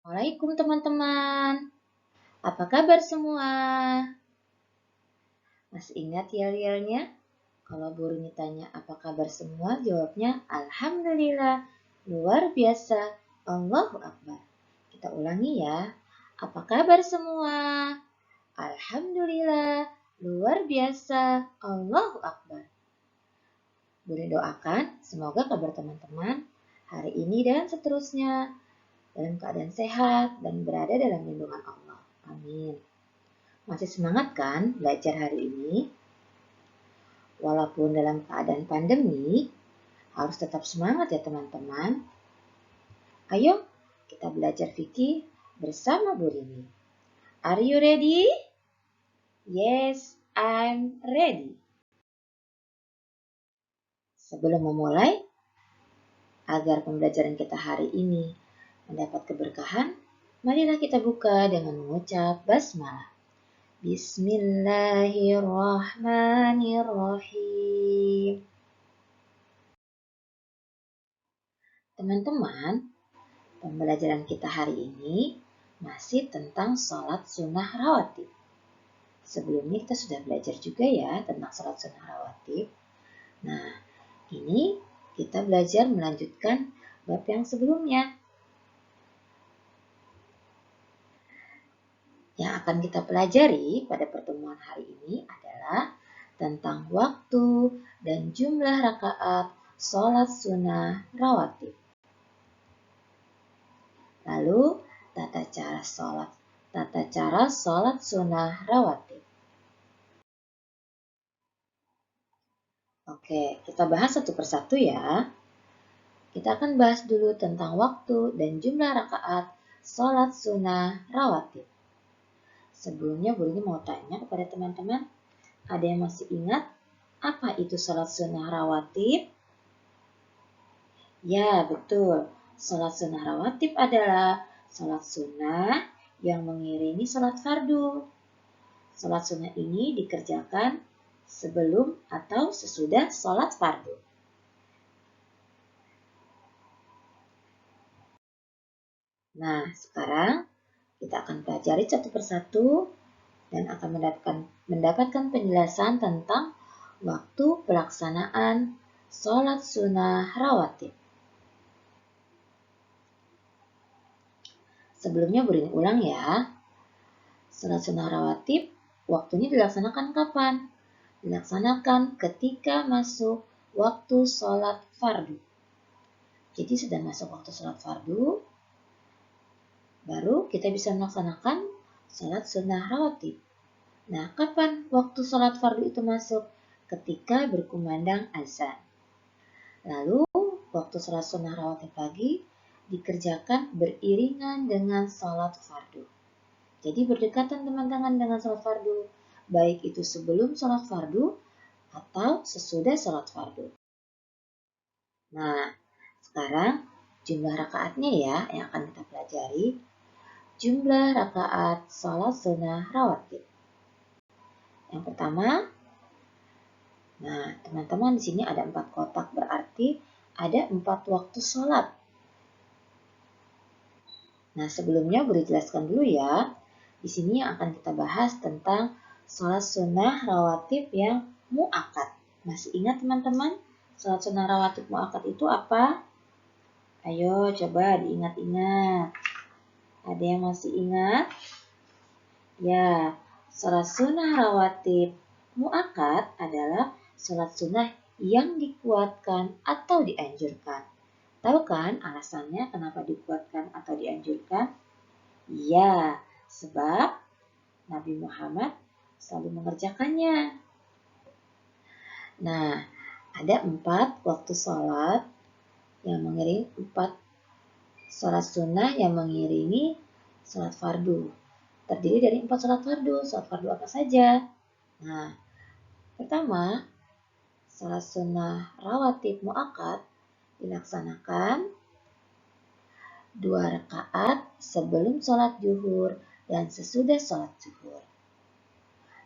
Assalamualaikum teman-teman. Apa kabar semua? Masih ingat yel-yelnya? Kalau gurunya tanya apa kabar semua, jawabnya Alhamdulillah, luar biasa, Allahu Akbar. Kita ulangi ya. Apa kabar semua? Alhamdulillah, luar biasa, Allahu Akbar. Boleh doakan semoga kabar teman-teman hari ini dan seterusnya dalam keadaan sehat dan berada dalam lindungan Allah. Amin. Masih semangat kan belajar hari ini? Walaupun dalam keadaan pandemi, harus tetap semangat ya teman-teman. Ayo kita belajar fikih bersama Bu Rini. Are you ready? Yes, I'm ready. Sebelum memulai, agar pembelajaran kita hari ini mendapat keberkahan, marilah kita buka dengan mengucap basmalah. Bismillahirrahmanirrahim. Teman-teman, pembelajaran kita hari ini masih tentang sholat sunnah rawatib. Sebelumnya kita sudah belajar juga ya tentang sholat sunnah rawatib. Nah, ini kita belajar melanjutkan bab yang sebelumnya. Yang akan kita pelajari pada pertemuan hari ini adalah tentang waktu dan jumlah rakaat sholat sunnah rawatib. Lalu tata cara sholat sunnah rawatib. Oke, kita bahas satu persatu ya. Kita akan bahas dulu tentang waktu dan jumlah rakaat sholat sunnah rawatib. Sebelumnya Bu Rini mau tanya kepada teman-teman, ada yang masih ingat apa itu sholat sunnah rawatib? Ya, betul. Sholat sunnah rawatib adalah sholat sunnah yang mengiringi sholat fardu. Sholat sunnah ini dikerjakan sebelum atau sesudah sholat fardu. Nah, sekarang kita akan pelajari satu persatu dan akan mendapatkan penjelasan tentang waktu pelaksanaan sholat sunnah rawatib. Sebelumnya Bu Rini ulang ya. Sholat sunnah rawatib waktunya dilaksanakan kapan? Dilaksanakan ketika masuk waktu sholat fardu. Jadi sudah masuk waktu sholat fardu, baru kita bisa melaksanakan sholat sunnah rawatib. Nah, kapan waktu sholat fardu itu masuk? Ketika berkumandang azan. Lalu, waktu sholat sunnah rawatib pagi dikerjakan beriringan dengan sholat fardu. Jadi berdekatan teman-teman dengan sholat fardu, baik itu sebelum sholat fardu atau sesudah sholat fardu. Nah, sekarang jumlah rakaatnya ya yang akan kita pelajari. Jumlah rakaat sholat sunnah rawatib. Yang pertama, nah teman-teman di sini ada 4 kotak, berarti ada 4 waktu sholat. Nah sebelumnya boleh jelaskan dulu ya. Di sini yang akan kita bahas tentang sholat sunnah rawatib yang mu'akkad. Masih ingat teman-teman? Sholat sunnah rawatib mu'akkad itu apa? Ayo coba diingat-ingat. Ada yang masih ingat? Ya, sholat sunnah rawatib mu'akkad adalah sholat sunnah yang dikuatkan atau dianjurkan. Tahu kan alasannya kenapa dikuatkan atau dianjurkan? Ya, sebab Nabi Muhammad selalu mengerjakannya. Nah, ada 4 waktu sholat yang mengiringi 4 sholat sunnah yang mengiringi sholat fardu. Terdiri dari 4 sholat fardu. Sholat fardu apa saja? Nah, pertama, sholat sunnah rawatib mu'akkad dilaksanakan 2 rakaat sebelum sholat zuhur dan sesudah sholat zuhur.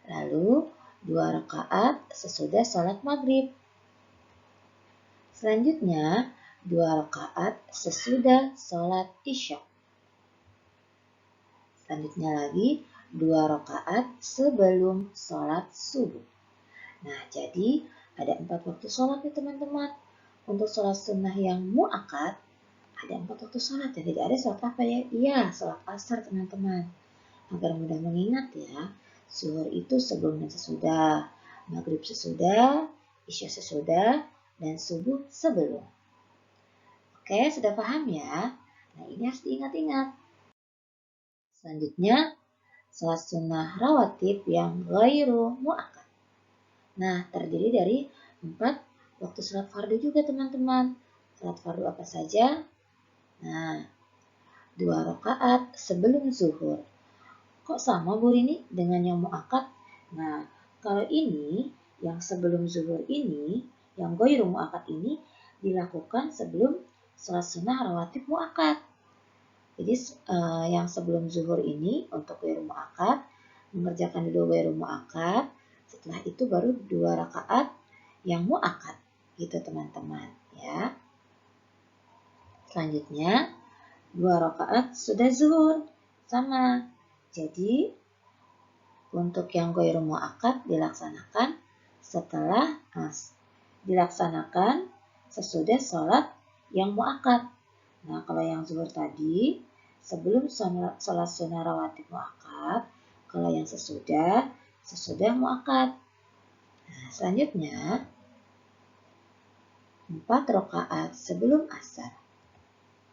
Lalu 2 rakaat sesudah sholat maghrib. Selanjutnya 2 rakaat sesudah sholat isya. Selanjutnya lagi 2 rakaat sebelum sholat subuh. Nah, jadi ada 4 waktu sholat nih teman-teman. Untuk sholat sunnah yang mu'akkad, ada 4 waktu sholat ya. Jadi ada sholat apa ya? Iya, sholat asar teman-teman. Agar mudah mengingat ya, zuhur itu sebelum dan sesudah, maghrib sesudah, isya sesudah, dan subuh sebelum. Oke, sudah paham ya? Nah, ini harus diingat-ingat. Selanjutnya, sholat sunnah rawatib yang ghairu mu'akkad. Nah, terdiri dari 4 waktu sholat fardu juga teman-teman. Sholat fardu apa saja? Nah, 2 rakaat sebelum zuhur. Kok sama Bu Rini dengan yang mu'akkad? Nah, kalau ini, yang sebelum zuhur ini, yang ghairu mu'akkad ini, dilakukan sebelum sholat sunnah rawatib mu'akkad. Jadi yang sebelum zuhur ini untuk ghairu mu'akkad, mengerjakan dulu ghairu mu'akkad, setelah itu baru 2 rakaat yang mu'akkad gitu teman-teman ya. Selanjutnya 2 rakaat sudah zuhur sama. Jadi untuk yang ghairu mu'akkad dilaksanakan sesudah sholat yang mu'akkad. Nah, kalau yang zuhur tadi sebelum sholat sunnah rawatib mu'akkad, kalau yang sesudah mu'akkad. Nah, selanjutnya 4 rakaat sebelum asar.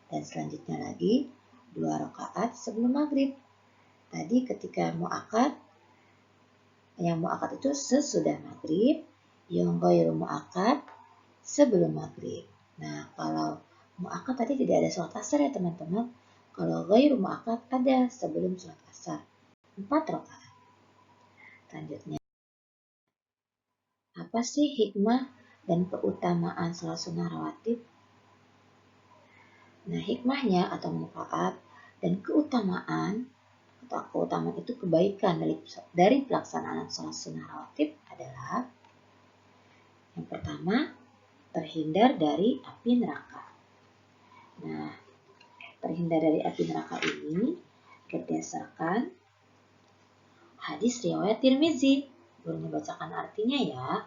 Dan selanjutnya lagi 2 rakaat sebelum maghrib. Tadi ketika mu'akkad, yang mu'akkad itu sesudah maghrib, yang ghairu mu'akkad sebelum maghrib. Nah, kalau mu'akkad tadi tidak ada sholat asar ya teman-teman. Kalau ghairu mu'akkad ada sebelum sholat asar. 4 rakaat. Selanjutnya, apa sih hikmah dan keutamaan sholat sunnah rawatib? Nah, hikmahnya atau manfaat dan keutamaan itu kebaikan dari pelaksanaan sholat sunnah rawatib adalah yang pertama, terhindar dari api neraka. Nah, terhindar dari api neraka ini berdasarkan hadis riwayat Tirmizi. Boleh bacakan artinya ya.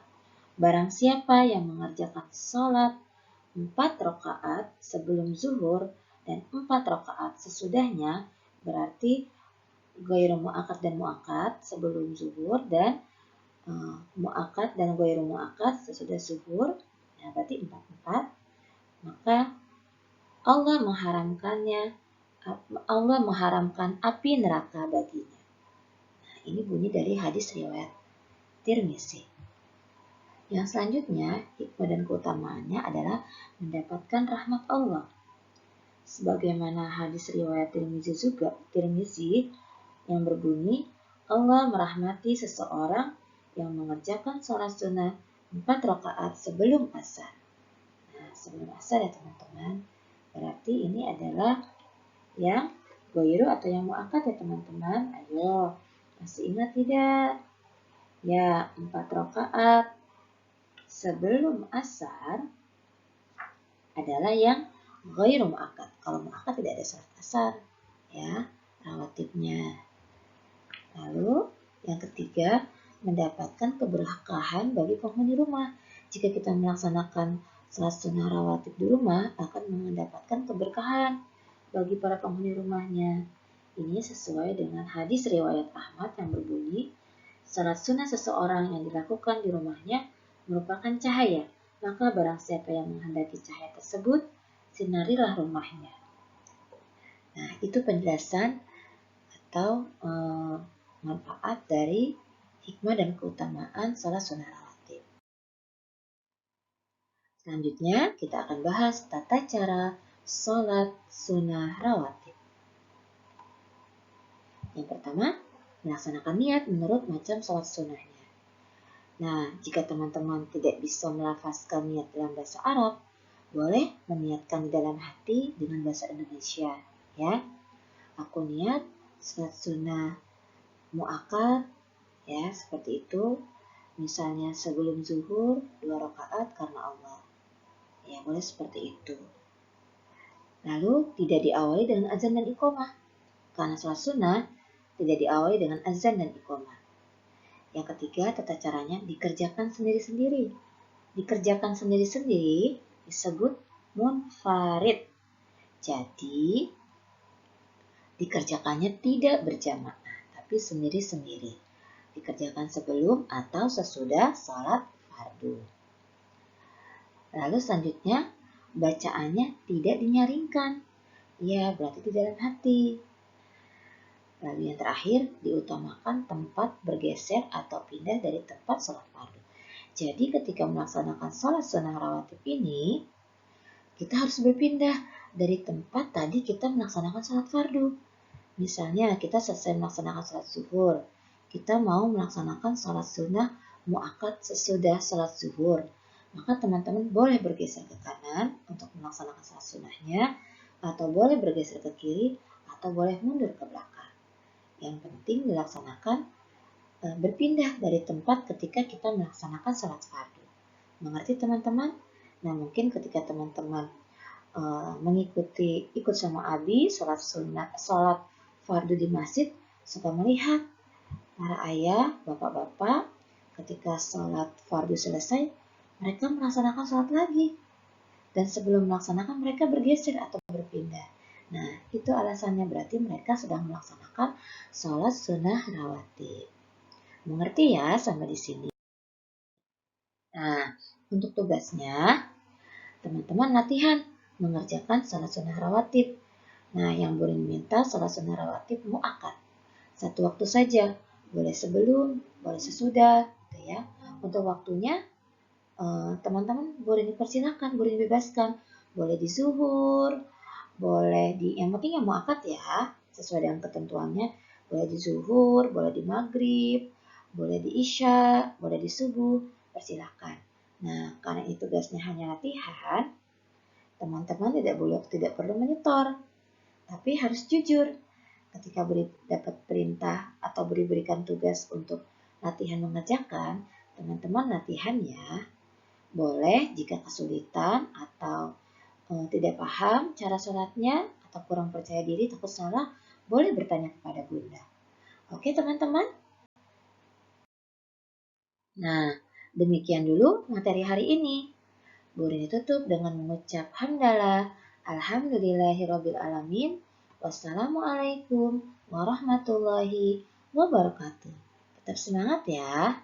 Barang siapa yang mengerjakan sholat 4 rakaat sebelum zuhur dan 4 rakaat sesudahnya, berarti ghairu mu'akkad dan mu'akkad sebelum zuhur dan mu'akkad dan ghairu mu'akkad sesudah zuhur, ya berarti 4-4, maka Allah mengharamkan api neraka baginya. Nah, ini bunyi dari hadis riwayat Tirmizi. Yang selanjutnya, hikmah dan keutamaannya adalah mendapatkan rahmat Allah. Sebagaimana hadis riwayat Tirmizi yang berbunyi, Allah merahmati seseorang yang mengerjakan sholat sunnah 4 rakaat sebelum asar. Nah, sebelum asar ya teman-teman. Berarti ini adalah yang ghairu atau yang mu'akkad ya teman-teman. Ayo, masih ingat tidak? Ya, 4 rakaat sebelum asar adalah yang ghairu mu'akkad. Kalau mu'akkad tidak ada sholat asar ya, rawatibnya. Lalu yang ketiga, mendapatkan keberkahan bagi penghuni rumah. Jika kita melaksanakan sholat sunnah rawatib di rumah, akan mendapatkan keberkahan bagi para penghuni rumahnya. Ini sesuai dengan hadis riwayat Ahmad yang berbunyi, sholat sunnah seseorang yang dilakukan di rumahnya merupakan cahaya. Maka barang siapa yang menghendaki cahaya tersebut, sinarilah rumahnya. Nah, itu penjelasan atau manfaat dari hikmah dan keutamaan sholat sunnah rawatib. Selanjutnya, kita akan bahas tata cara sholat sunnah rawatib. Yang pertama, melaksanakan niat menurut macam sholat sunnahnya. Nah, jika teman-teman tidak bisa melafazkan niat dalam bahasa Arab, boleh meniatkan di dalam hati dengan bahasa Indonesia. Ya, aku niat sholat sunnah mu'akkad, ya seperti itu. Misalnya sebelum zuhur 2 rakaat karena Allah. Ya, boleh seperti itu. Lalu tidak diawali dengan azan dan iqamah. Karena sholat sunnah tidak diawali dengan azan dan iqamah. Yang ketiga, tata caranya dikerjakan sendiri-sendiri. Dikerjakan sendiri-sendiri disebut munfarid. Jadi, dikerjakannya tidak berjamaah, tapi sendiri-sendiri. Dikerjakan sebelum atau sesudah sholat fardu. Lalu selanjutnya, bacaannya tidak dinyaringkan. Ya, berarti di dalam hati. Lalu yang terakhir, diutamakan tempat bergeser atau pindah dari tempat sholat fardu. Jadi ketika melaksanakan sholat sunnah rawatib ini, kita harus berpindah dari tempat tadi kita melaksanakan sholat fardu. Misalnya kita selesai melaksanakan sholat zuhur, kita mau melaksanakan sholat sunnah mu'akkad sesudah sholat zuhur. Maka teman-teman boleh bergeser ke kanan untuk melaksanakan sholat sunnahnya, atau boleh bergeser ke kiri, atau boleh mundur ke belakang. Yang penting dilaksanakan berpindah dari tempat ketika kita melaksanakan sholat fardu. Mengerti teman-teman? Nah, mungkin ketika teman-teman ikut sama Abi sholat fardu di masjid, suka melihat para ayah, bapak-bapak ketika sholat fardu selesai, mereka melaksanakan sholat lagi. Dan sebelum melaksanakan mereka bergeser atau berpindah. Nah, itu alasannya berarti mereka sedang melaksanakan sholat sunnah rawatib. Mengerti ya sampai di sini? Nah, untuk tugasnya, teman-teman latihan mengerjakan sholat sunnah rawatib. Nah, yang boleh diminta sholat sunnah rawatib mu'akkad. Satu waktu saja, boleh sebelum, boleh sesudah, gitu ya. Untuk waktunya, teman-teman boleh dipersilakan, boleh dibebaskan, boleh di zuhur, boleh yang penting yang mu'akkad ya, sesuai dengan ketentuannya, boleh di zuhur, boleh di maghrib, boleh di isya, boleh di subuh, persilakan. Nah, karena itu tugasnya hanya latihan, teman-teman tidak perlu menyetor, tapi harus jujur. Ketika dapat perintah atau diberikan tugas untuk latihan mengerjakan, teman-teman latihan ya. Boleh jika kesulitan atau tidak paham cara sholatnya atau kurang percaya diri, takut salah, boleh bertanya kepada Bunda. Oke teman-teman? Nah, demikian dulu materi hari ini. Bu Rini tutup dengan mengucap hamdalah, alhamdulillahirabbil alamin, wassalamualaikum warahmatullahi wabarakatuh. Tetap semangat ya.